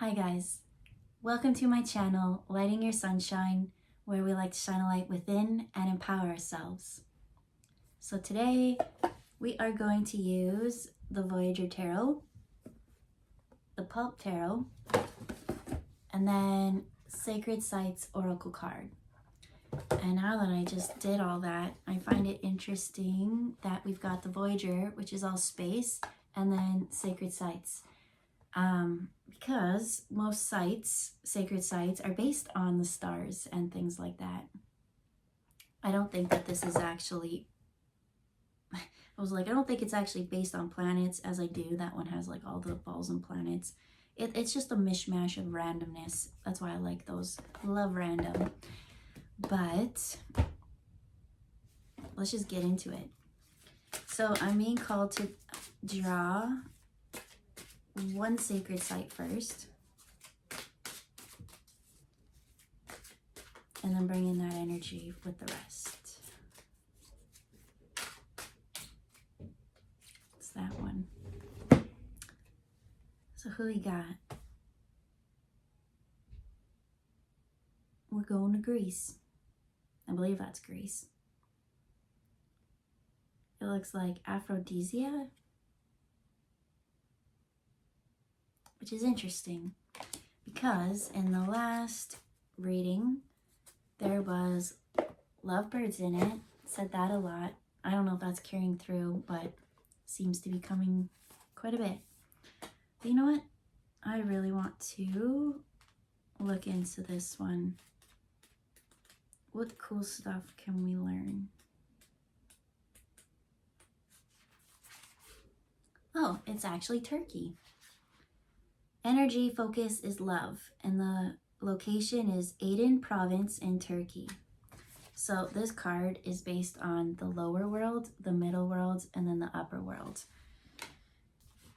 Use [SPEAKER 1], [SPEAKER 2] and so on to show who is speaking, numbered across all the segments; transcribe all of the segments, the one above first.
[SPEAKER 1] Hi guys, welcome to my channel, Lighting Your Sunshine, where we like to shine a light within and empower ourselves. So today we are going to use the Voyager Tarot, the Pulp Tarot, and then Sacred Sites Oracle card. And now that I just did all that, I find it interesting that we've got the Voyager, which is all space, and then Sacred Sites. Because most sites, sacred sites, are based on the stars and things like that. I don't think that this is actually, I don't think it's actually based on planets as I do. That one has like all the balls and planets. It's just a mishmash of randomness. That's why I like those. Love random. But let's just get into it. So I'm being called to draw one sacred site first, and then bring in that energy with the rest. It's that one. So who we got? We're going to Greece. I believe that's Greece. It looks like Aphrodisia, which is interesting because in the last reading there was lovebirds in it. Said that a lot. I don't know if that's carrying through, but seems to be coming quite a bit. But you know what? I really want to look into this one. What cool stuff can we learn? Oh, it's actually Turkey. Energy focus is love, and the location is Aydin province in Turkey. So this card is based on the lower world, the middle world, and then the upper world.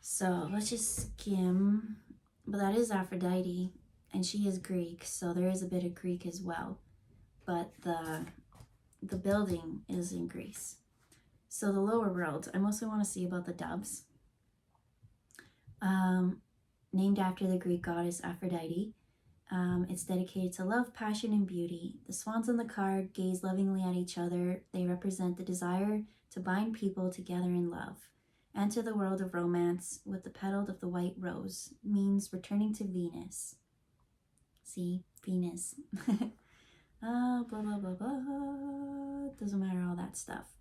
[SPEAKER 1] So let's just skim. But that is Aphrodite, and she is Greek, so there is a bit of Greek as well. But the building is in Greece. So the lower world, I mostly want to see about the doves. Named after the Greek goddess Aphrodite. It's dedicated to love, passion, and beauty. The swans on the card gaze lovingly at each other. They represent the desire to bind people together in love. Enter the world of romance with the petal of the white rose. Means returning to Venus. See? Venus. Blah, blah, blah, blah. Doesn't matter, all that stuff.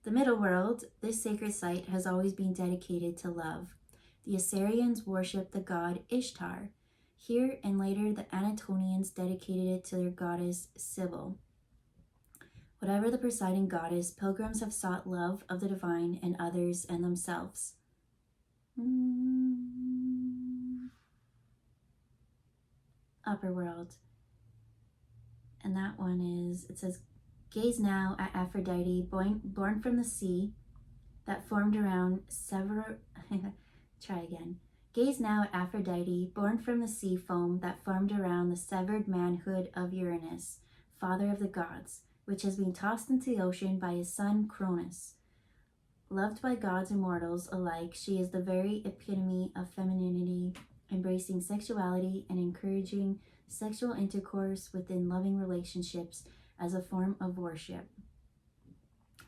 [SPEAKER 1] The middle world, this sacred site has always been dedicated to love. The Assyrians worshipped the god Ishtar. Here and later the Anatolians dedicated it to their goddess Sibyl. Whatever the presiding goddess, pilgrims have sought love of the divine and others and themselves. Upper world. And that one is, it says, gaze now at Aphrodite, born from the sea that formed around several... Try again. Gaze now at Aphrodite, born from the sea foam that formed around the severed manhood of Uranus, father of the gods, which has been tossed into the ocean by his son Cronus. Loved by gods and mortals alike, she is the very epitome of femininity, embracing sexuality and encouraging sexual intercourse within loving relationships as a form of worship.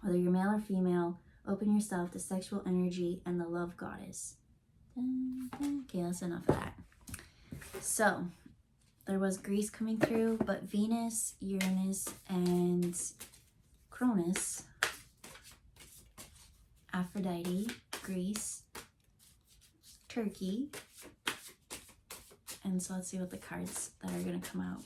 [SPEAKER 1] Whether you're male or female, open yourself to sexual energy and the love goddess. Okay, that's enough of that. So, there was Greece coming through, but Venus, Uranus, and Cronus, Aphrodite, Greece, Turkey, and so let's see what the cards that are going to come out.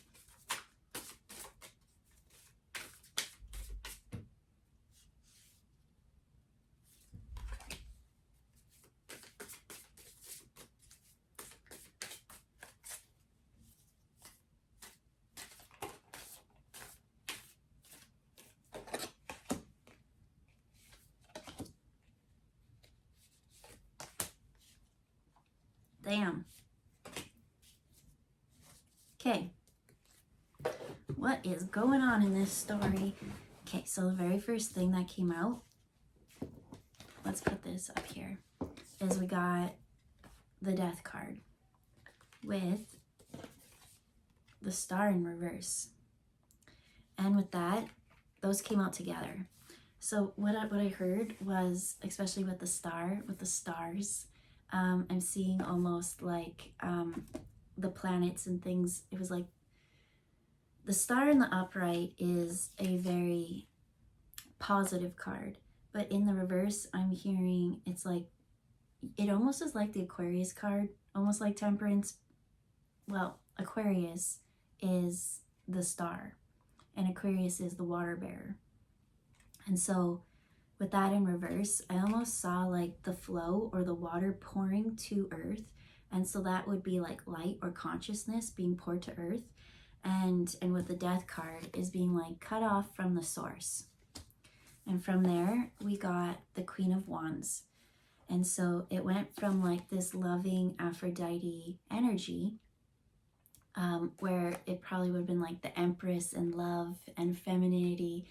[SPEAKER 1] Damn. Okay. What is going on in this story? Okay, so the very first thing that came out, let's put this up here, is we got the death card. with the star in reverse. And with that, those came out together. So what I heard was, especially with the star, with the stars, I'm seeing almost like the planets and things. It was like the star in the upright is a very positive card, but in the reverse, I'm hearing it's like, it almost is like the Aquarius card, almost like Temperance. Well, Aquarius is the star, and Aquarius is the water bearer. And so with that in reverse, I almost saw like the flow or the water pouring to earth. And so that would be like light or consciousness being poured to earth. And with the death card is being like cut off from the source. And from there, we got the Queen of Wands. And so it went from like this loving Aphrodite energy, where it probably would have been like the Empress and love and femininity,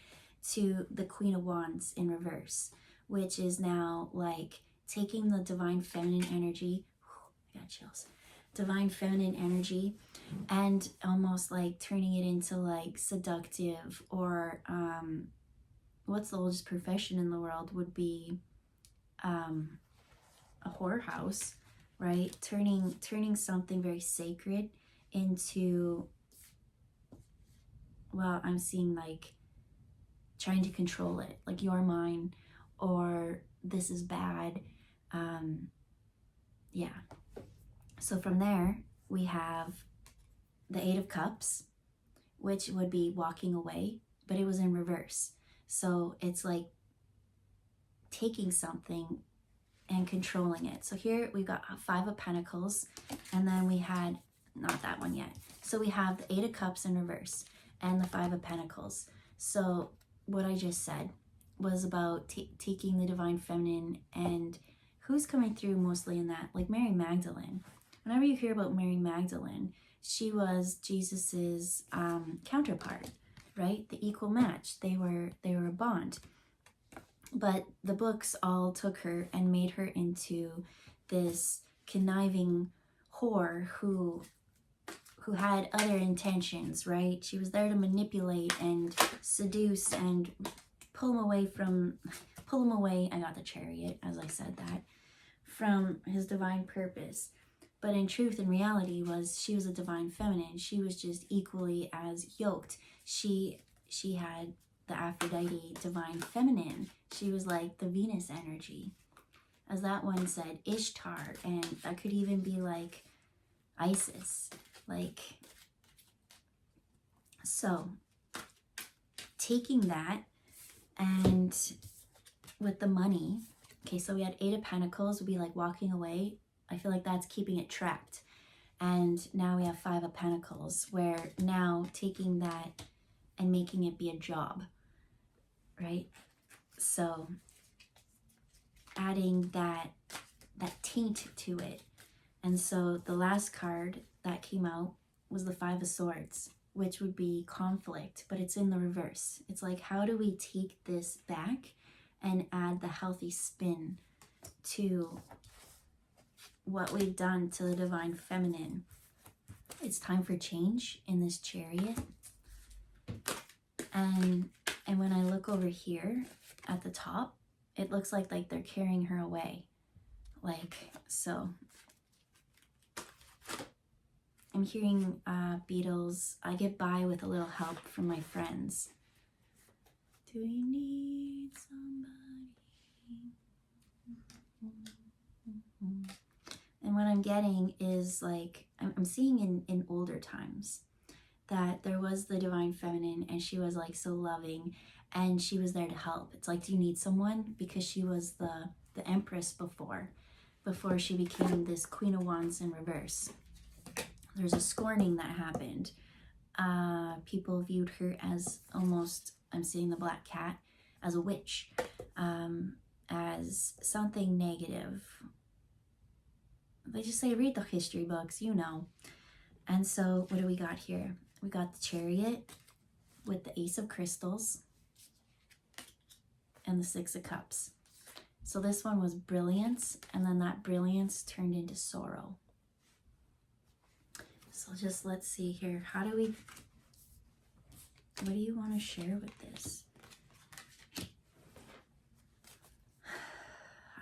[SPEAKER 1] to the Queen of Wands in reverse, which is now like taking the divine feminine energy, I got chills, divine feminine energy, and almost like turning it into like seductive, or what's the oldest profession in the world would be a whorehouse, right? Turning something very sacred into, well, I'm seeing like trying to control it, like you're mine, or this is bad. Yeah. So from there, we have the Eight of Cups, which would be walking away, but it was in reverse. So it's like taking something and controlling it. So here we've got Five of Pentacles, and then we had, not that one yet. So we have the Eight of Cups in reverse and the Five of Pentacles. So what I just said was about taking the divine feminine, and who's coming through mostly in that, like Mary Magdalene. Whenever you hear about Mary Magdalene, she was Jesus's counterpart, right? The equal match. They were a bond. But the books all took her and made her into this conniving whore who had other intentions, right? She was there to manipulate and seduce and pull him away, I got the Chariot as I said that, from his divine purpose. But in truth and reality she was a divine feminine. She was just equally as yoked. She had the Aphrodite divine feminine. She was like the Venus energy. As that one said, Ishtar, and that could even be like Isis. Like, so taking that, and with the money, okay, so we had Eight of Pentacles would be like walking away. I feel like that's keeping it trapped. And now we have Five of Pentacles, where now taking that and making it be a job, right? So adding that taint to it. And so the last card that came out was the Five of Swords, which would be conflict, but it's in the reverse. It's like, how do we take this back and add the healthy spin to what we've done to the divine feminine? It's time for change in this Chariot. And when I look over here at the top, it looks like they're carrying her away. Like, so I'm hearing Beatles, I get by with a little help from my friends. Do we need somebody? And what I'm getting is like, I'm seeing in older times that there was the divine feminine, and she was like so loving, and she was there to help. It's like, do you need someone? Because she was the Empress before she became this Queen of Wands in reverse. There's a scorning that happened. People viewed her as almost, I'm seeing the black cat, as a witch, as something negative. They just say, read the history books, you know. And so what do we got here? We got the Chariot with the Ace of Crystals and the Six of Cups. So this one was brilliance, and then that brilliance turned into sorrow. So just let's see here. What do you want to share with this?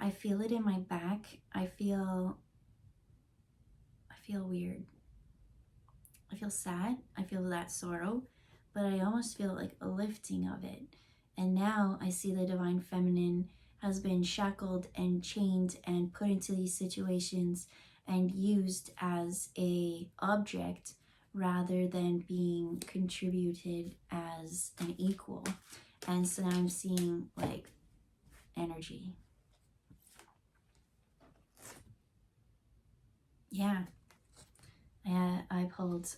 [SPEAKER 1] I feel it in my back. I feel weird. I feel sad. I feel that sorrow, but I almost feel like a lifting of it. And now I see the divine feminine has been shackled and chained and put into these situations and used as a object rather than being contributed as an equal. And so now I'm seeing like energy. Yeah. I pulled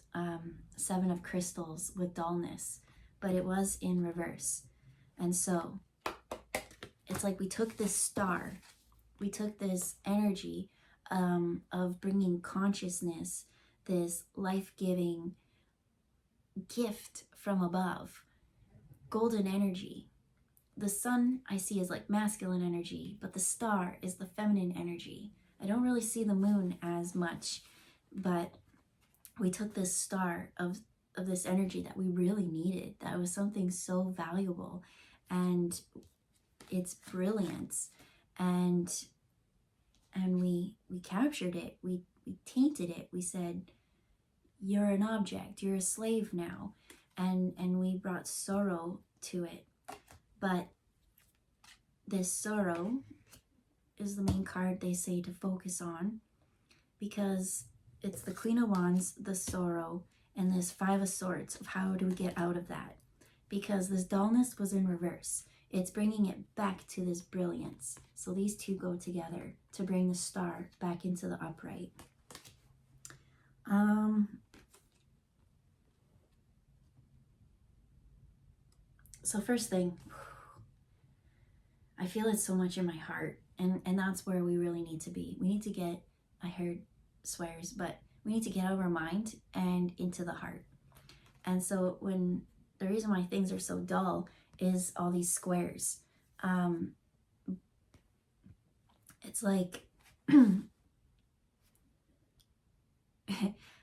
[SPEAKER 1] 7 of crystals with dullness, but it was in reverse. And so it's like we took this star, we took this energy of bringing consciousness, this life-giving gift from above, golden energy. The sun I see is like masculine energy, but the star is the feminine energy. I don't really see the moon as much, but we took this star of this energy that we really needed, that was something so valuable, and its brilliance, and we captured it, we tainted it. We said, you're an object, you're a slave now, and we brought sorrow to it. But this sorrow is the main card they say to focus on, because it's the Queen of Wands, the sorrow, and this 5 of Swords of how do we get out of that? Because this dullness was in reverse. It's bringing it back to this brilliance. So these two go together to bring the star back into the upright. So first thing, I feel it so much in my heart, and that's where we really need to be. We need to get, I heard swears, but we need to get out of our mind and into the heart. And so when the reason why things are so dull is all these squares. It's like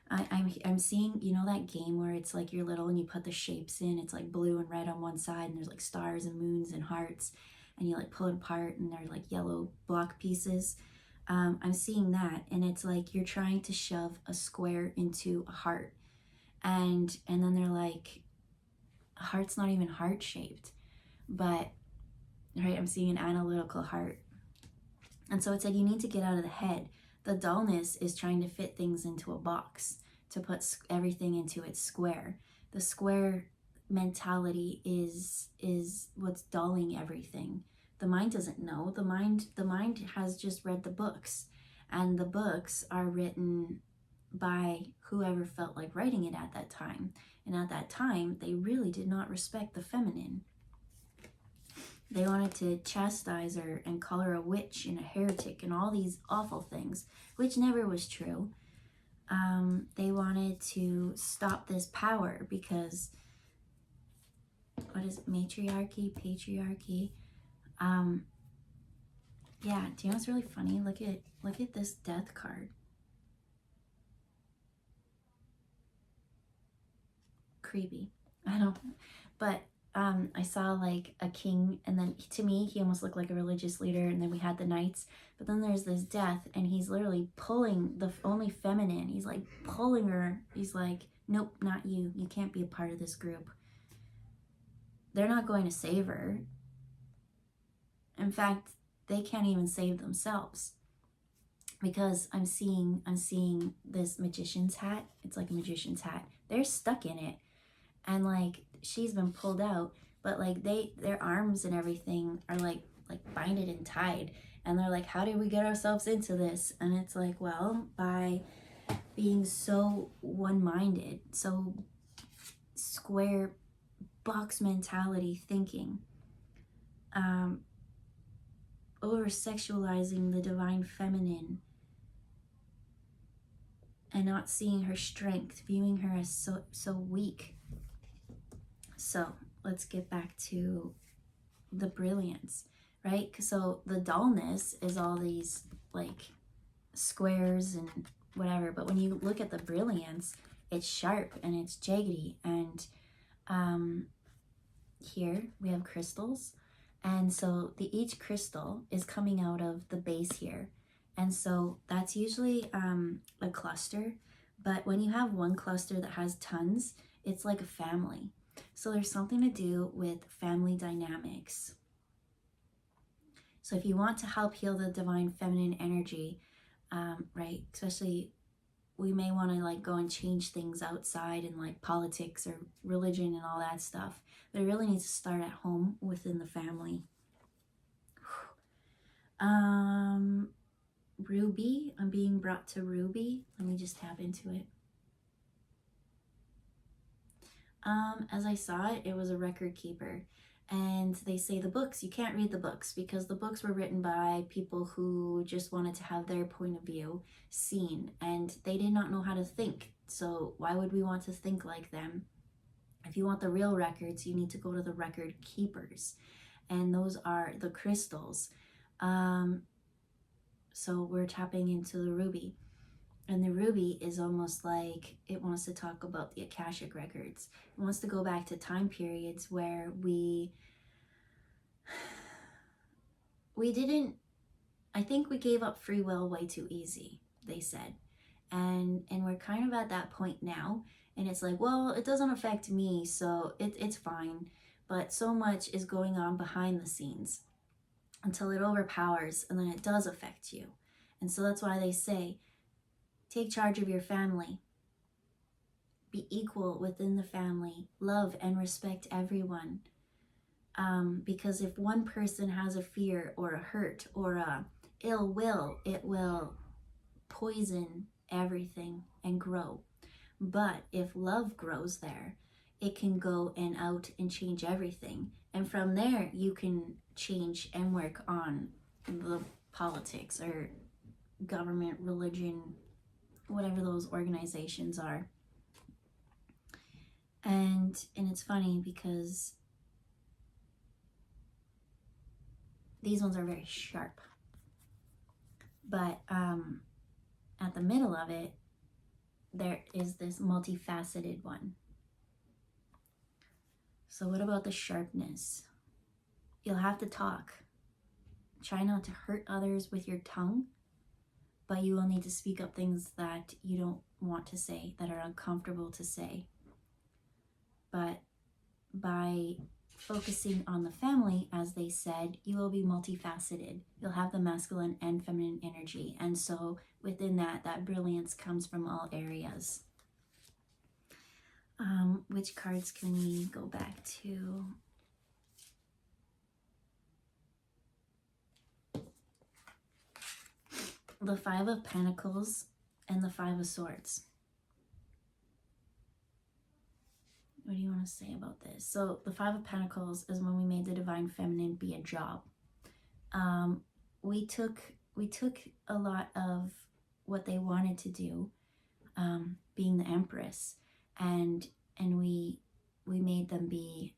[SPEAKER 1] I'm seeing, you know, that game where it's like you're little and you put the shapes in, it's like blue and red on one side and there's like stars and moons and hearts, and you like pull it apart and they're like yellow block pieces. I'm seeing that, and it's like you're trying to shove a square into a heart, and then they're like, a heart's not even heart shaped, but right, I'm seeing an analytical heart. And so it's like you need to get out of the head. The dullness is trying to fit things into a box, to put everything into its square. The square mentality is what's dulling everything. The mind doesn't know. The mind has just read the books, and the books are written by whoever felt like writing it at that time. And at that time, they really did not respect the feminine. They wanted to chastise her and call her a witch and a heretic and all these awful things, which never was true. They wanted to stop this power because, what is it, matriarchy, patriarchy? Yeah, do you know what's really funny? Look at this death card. Creepy. I don't, but I saw like a king, and then to me he almost looked like a religious leader, and then we had the knights, but then there's this death, and he's literally pulling the only feminine. He's like pulling her. He's like, nope, not you. You can't be a part of this group. They're not going to save her. In fact, they can't even save themselves, because I'm seeing this magician's hat. It's like a magician's hat. They're stuck in it, and like she's been pulled out, but like their arms and everything are like binded and tied, and they're like, how did we get ourselves into this? And it's like, well, by being so one-minded, so square box mentality thinking, over sexualizing the divine feminine and not seeing her strength, viewing her as so weak. So let's get back to the brilliance, right? So the dullness is all these like squares and whatever, but when you look at the brilliance, it's sharp and it's jaggedy. And here we have crystals, and so each crystal is coming out of the base here, and so that's usually a cluster. But when you have one cluster that has tons, it's like a family. So there's something to do with family dynamics. So if you want to help heal the divine feminine energy, right, especially we may want to like go and change things outside in like politics or religion and all that stuff, but it really needs to start at home within the family. Ruby, I'm being brought to Ruby. Let me just tap into it. As I saw it, it was a record keeper. And they say the books, you can't read the books because the books were written by people who just wanted to have their point of view seen, and they did not know how to think. So why would we want to think like them? If you want the real records, you need to go to the record keepers, and those are the crystals. So we're tapping into the ruby. And the ruby is almost like it wants to talk about the Akashic records. It wants to go back to time periods where we didn't, I think we gave up free will way too easy, they said. And we're kind of at that point now. And it's like, well, it doesn't affect me, so it's fine. But so much is going on behind the scenes until it overpowers, and then it does affect you. And so that's why they say, take charge of your family. Be equal within the family. Love and respect everyone. Because if one person has a fear or a hurt or a ill will, it will poison everything and grow. But if love grows there, it can go and out and change everything. And from there, you can change and work on the politics or government, religion, whatever those organizations are. And it's funny because these ones are very sharp. But at the middle of it, there is this multifaceted one. So what about the sharpness? You'll have to talk. Try not to hurt others with your tongue, but you will need to speak up things that you don't want to say, that are uncomfortable to say. But by focusing on the family, as they said, you will be multifaceted. You'll have the masculine and feminine energy. And so within that brilliance comes from all areas. Which cards can we go back to? The Five of Pentacles and the Five of Swords. What do you want to say about this? So the Five of Pentacles is when we made the divine feminine be a job. We took a lot of what they wanted to do, being the Empress, and we made them be,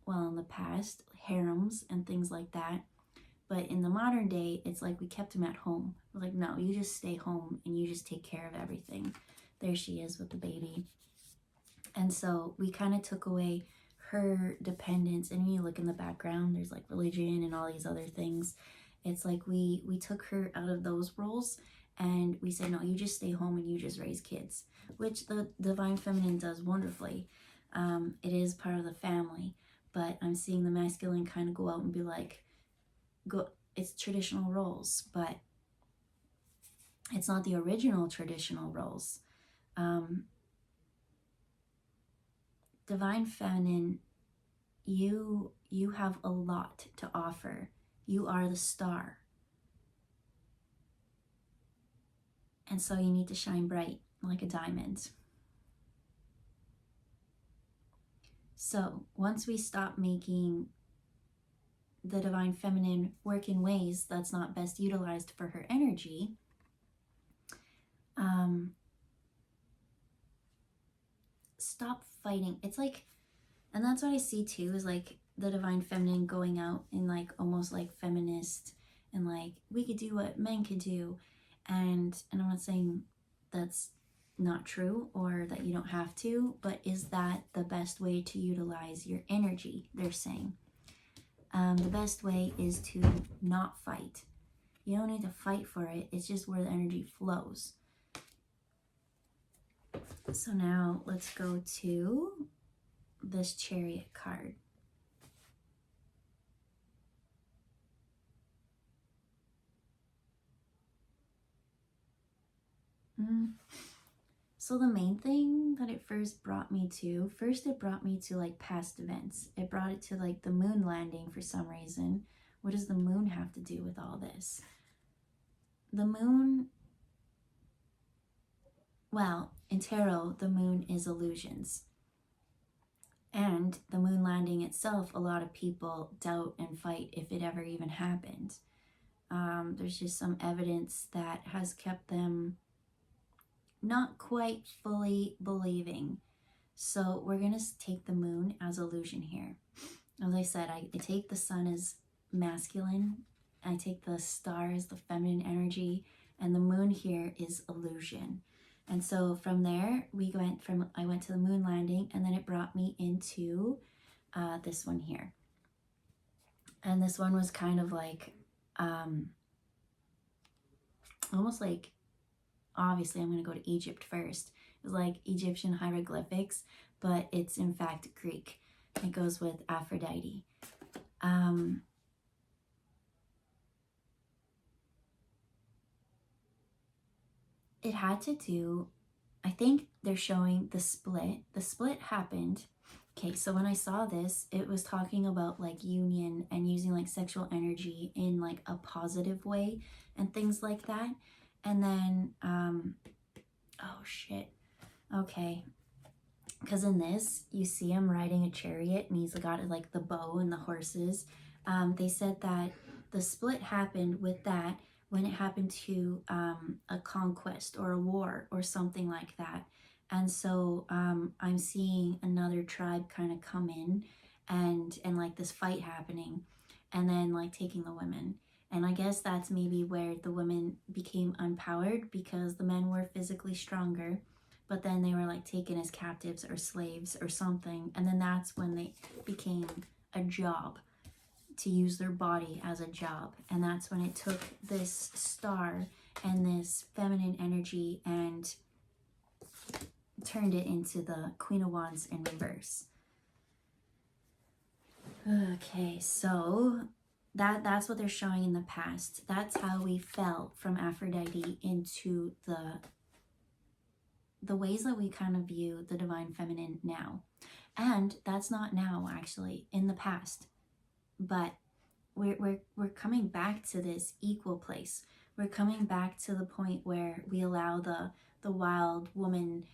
[SPEAKER 1] well, in the past, harems and things like that. But in the modern day, it's like we kept them at home. We're like, no, you just stay home and you just take care of everything. There she is with the baby. And so we kind of took away her dependence. And when you look in the background, there's like religion and all these other things. It's like we took her out of those roles and we said, no, you just stay home and you just raise kids, which the divine feminine does wonderfully. It is part of the family, but I'm seeing the masculine kind of go out and be like, it's traditional roles, but it's not the original traditional roles. Divine feminine, you have a lot to offer. You are the star. And so you need to shine bright like a diamond. So once we stop making the divine feminine work in ways that's not best utilized for her energy, stop fighting. It's like, and that's what I see too, is like the divine feminine going out and like almost like feminist and like we could do what men could do. And I'm not saying that's not true or that you don't have to, but is that the best way to utilize your energy? They're saying the best way is to not fight. You don't need to fight for it. It's just where the energy flows. So now let's go to this Chariot card. So the main thing that it brought me to like past events. It brought it to like the moon landing for some reason. What does the moon have to do with all this? The moon, well, in tarot, the moon is illusions. And the moon landing itself, a lot of people doubt and fight if it ever even happened. There's just some evidence that has kept them not quite fully believing. So we're going to take the moon as illusion here. As I said, I take the sun as masculine. I take the star as the feminine energy. And the moon here is illusion. And so from there, I went to the moon landing, and then it brought me into this one here. And this one was kind of like, almost like, obviously I'm going to go to Egypt first. It was like Egyptian hieroglyphics, but it's in fact Greek. It goes with Aphrodite. It had to do, I think they're showing the split. The split happened. Okay, so when I saw this, it was talking about like union and using like sexual energy in like a positive way and things like that. And then, oh shit. Okay. Because in this, you see him riding a chariot and he's got like the bow and the horses. They said that the split happened with that when it happened to a conquest or a war or something like that. And so I'm seeing another tribe kind of come in and like this fight happening and then like taking the women. And I guess that's maybe where the women became empowered because the men were physically stronger, but then they were like taken as captives or slaves or something. And then that's when they became a job, to use their body as a job. And that's when it took this star and this feminine energy and turned it into the Queen of Wands in reverse. Okay, so that's what they're showing in the past. That's how we fell from Aphrodite into the ways that we kind of view the divine feminine now. And that's not now, actually, in the past. But we're coming back to this equal place. We're coming back to the point where we allow the wild woman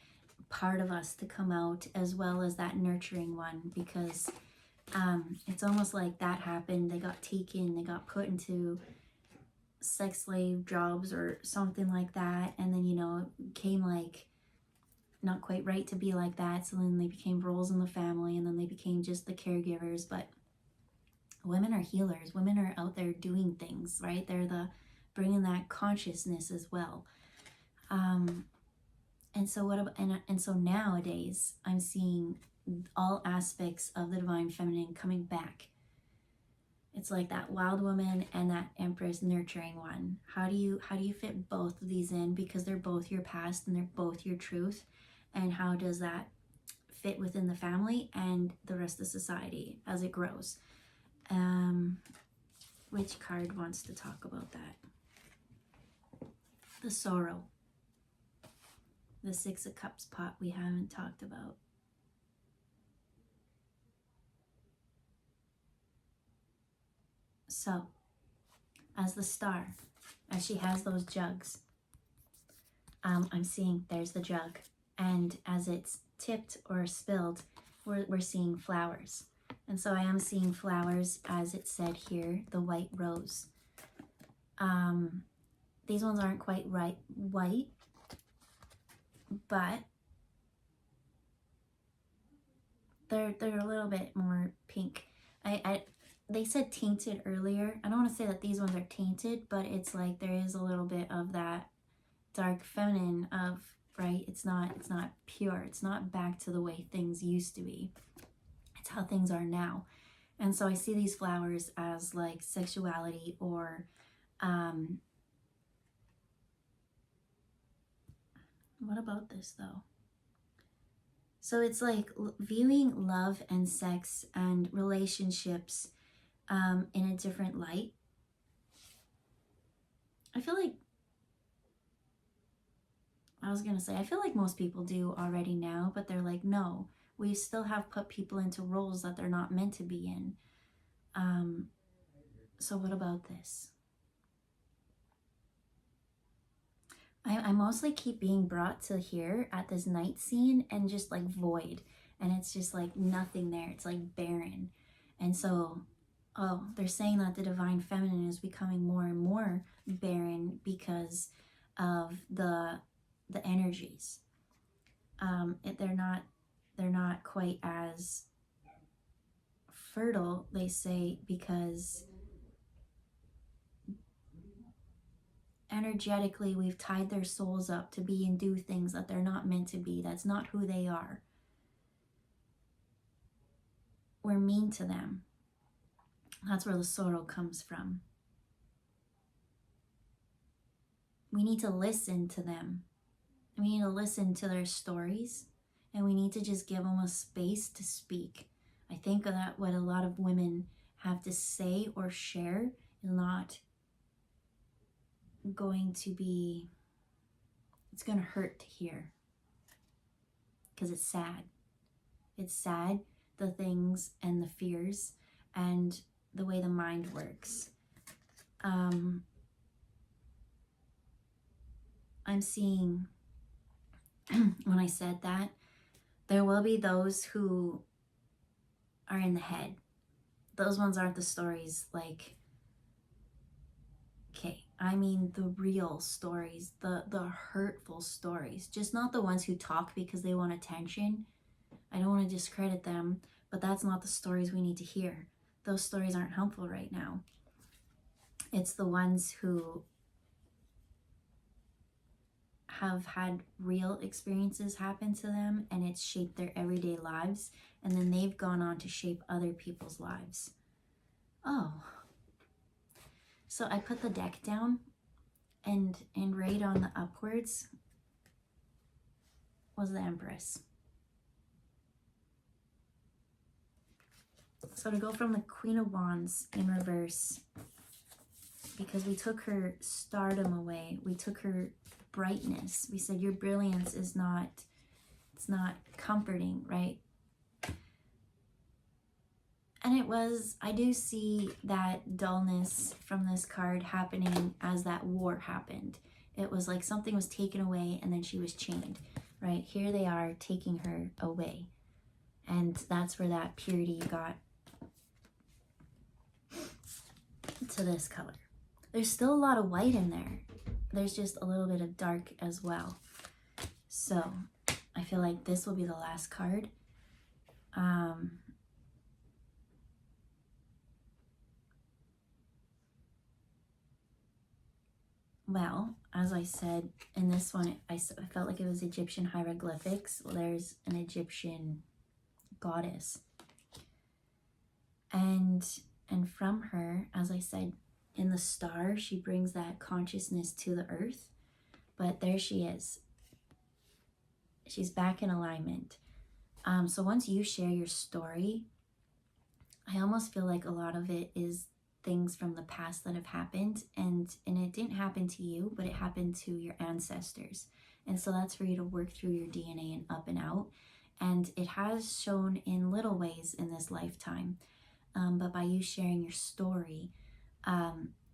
[SPEAKER 1] part of us to come out, as well as that nurturing one, because it's almost like that happened. They got taken, they got put into sex slave jobs or something like that, and then, you know, came like not quite right to be like that, so then they became roles in the family, and then they became just the caregivers. But women are healers. Women are out there doing things, right? They're the bringing that consciousness as well. And so so nowadays I'm seeing all aspects of the divine feminine coming back. It's like that wild woman and that empress nurturing one. How do you fit both of these in? Because they're both your past and they're both your truth. And how does that fit within the family and the rest of society as it grows? Which card wants to talk about that? The sorrow. The Six of Cups pot we haven't talked about. So, as the star, as she has those jugs, I'm seeing there's the jug. And as it's tipped or spilled, we're seeing flowers. And so I am seeing flowers, as it said here, the white rose. These ones aren't quite white, but they're a little bit more pink. They said tainted earlier. I don't want to say that these ones are tainted, but it's like there is a little bit of that dark feminine of, right, it's not pure, it's not back to the way things used to be, it's how things are now. And so I see these flowers as like sexuality, or what about this though? So it's like viewing love and sex and relationships in a different light. I feel like, I was gonna say, I feel like most people do already now, but they're like, no, we still have put people into roles that they're not meant to be in. So what about this? I mostly keep being brought to here at this night scene and just like void. And it's just like nothing there. It's like barren. And so, oh, they're saying that the divine feminine is becoming more and more barren because of the energies. They're not quite as fertile, they say, because energetically we've tied their souls up to be and do things that they're not meant to be. That's not who they are. We're mean to them. That's where the sorrow comes from. We need to listen to them. We need to listen to their stories, and we need to just give them a space to speak. I think that what a lot of women have to say or share is not going to be, it's going to hurt to hear, because it's sad. It's sad, the things and the fears and the way the mind works. I'm seeing, when I said that, there will be those who are in the head. Those ones aren't the stories, like, okay, I mean the real stories, the hurtful stories, just not the ones who talk because they want attention. I don't want to discredit them, but that's not the stories we need to hear. Those stories aren't helpful right now. It's the ones who have had real experiences happen to them, and it's shaped their everyday lives, and then they've gone on to shape other people's lives. Oh. So I put the deck down, and right on the upwards was the Empress. So to go from the Queen of Wands in reverse, because we took her stardom away, we took her brightness. We said your brilliance is not, it's not comforting, right? And it was, I do see that dullness from this card happening as that war happened. It was like something was taken away and then she was chained, right? Here they are taking her away. And that's where that purity got to this color. There's still a lot of white in there. There's just a little bit of dark as well. So I feel like this will be the last card. Well, as I said, in this one, I felt like it was Egyptian hieroglyphics. Well, there's an Egyptian goddess. And from her, as I said, in the star, she brings that consciousness to the earth. But there she is. She's back in alignment. So once you share your story, I almost feel like a lot of it is things from the past that have happened, and it didn't happen to you, but it happened to your ancestors. And so that's for you to work through your DNA and up and out. And it has shown in little ways in this lifetime. But by you sharing your story,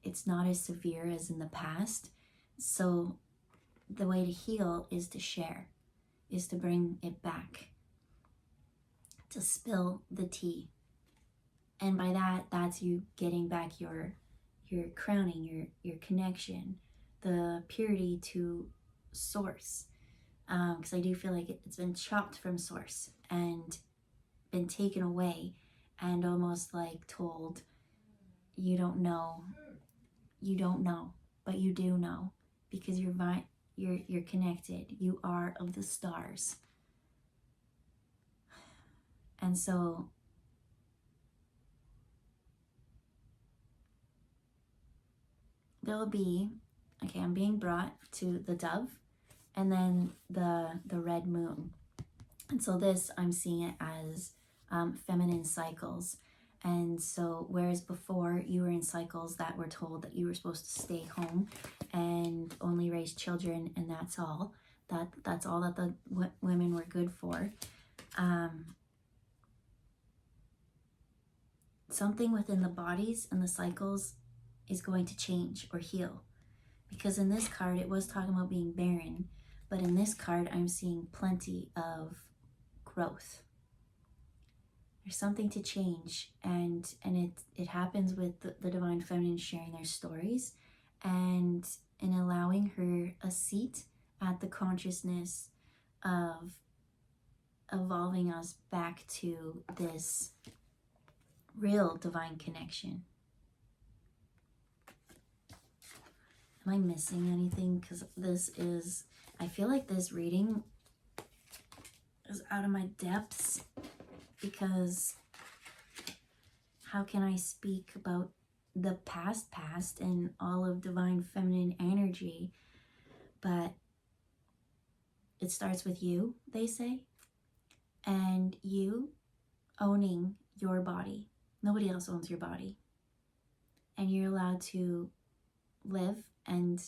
[SPEAKER 1] it's not as severe as in the past. So the way to heal is to share, is to bring it back, to spill the tea. And by that, that's you getting back your crowning, your connection, the purity to source. Because I do feel like it's been chopped from source and been taken away, and almost like told, you don't know, but you do know, because You're connected. You are of the stars. And so there'll be, okay, I'm being brought to the dove and then the red moon. And so this, I'm seeing it as feminine cycles. And so whereas before you were in cycles that were told that you were supposed to stay home and only raise children, and that's all, that's all that the women were good for, something within the bodies and the cycles is going to change or heal. Because in this card, it was talking about being barren, but in this card, I'm seeing plenty of growth. There's something to change, and it happens with the divine feminine sharing their stories and in allowing her a seat at the consciousness of evolving us back to this real divine connection. Am I missing anything? Because this is, I feel like this reading is out of my depths, because how can I speak about the past and all of divine feminine energy? But it starts with you, they say, and you owning your body. Nobody else owns your body. And you're allowed to live and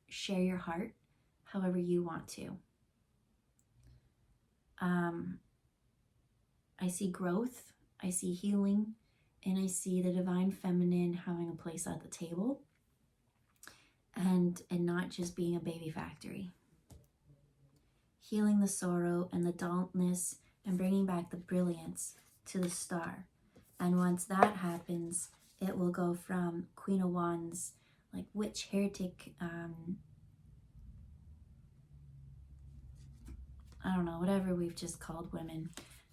[SPEAKER 1] share your heart however you want to. I see growth, I see healing, and I see the divine feminine having a place at the table and not just being a baby factory. Healing the sorrow and the dullness and bringing back the brilliance to the star. And once that happens, it will go from Queen of Wands, like witch, heretic, I don't know, whatever we've just called women,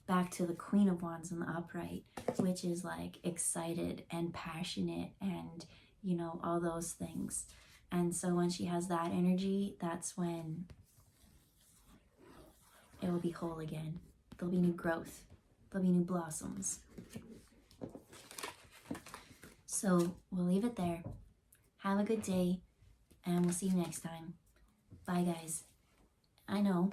[SPEAKER 1] back to the Queen of Wands in the upright, which is like excited and passionate and, you know, all those things. And so when she has that energy, that's when it will be whole again. There'll be new growth. There'll be new blossoms. So we'll leave it there. Have a good day, and we'll see you next time. Bye, guys. I know.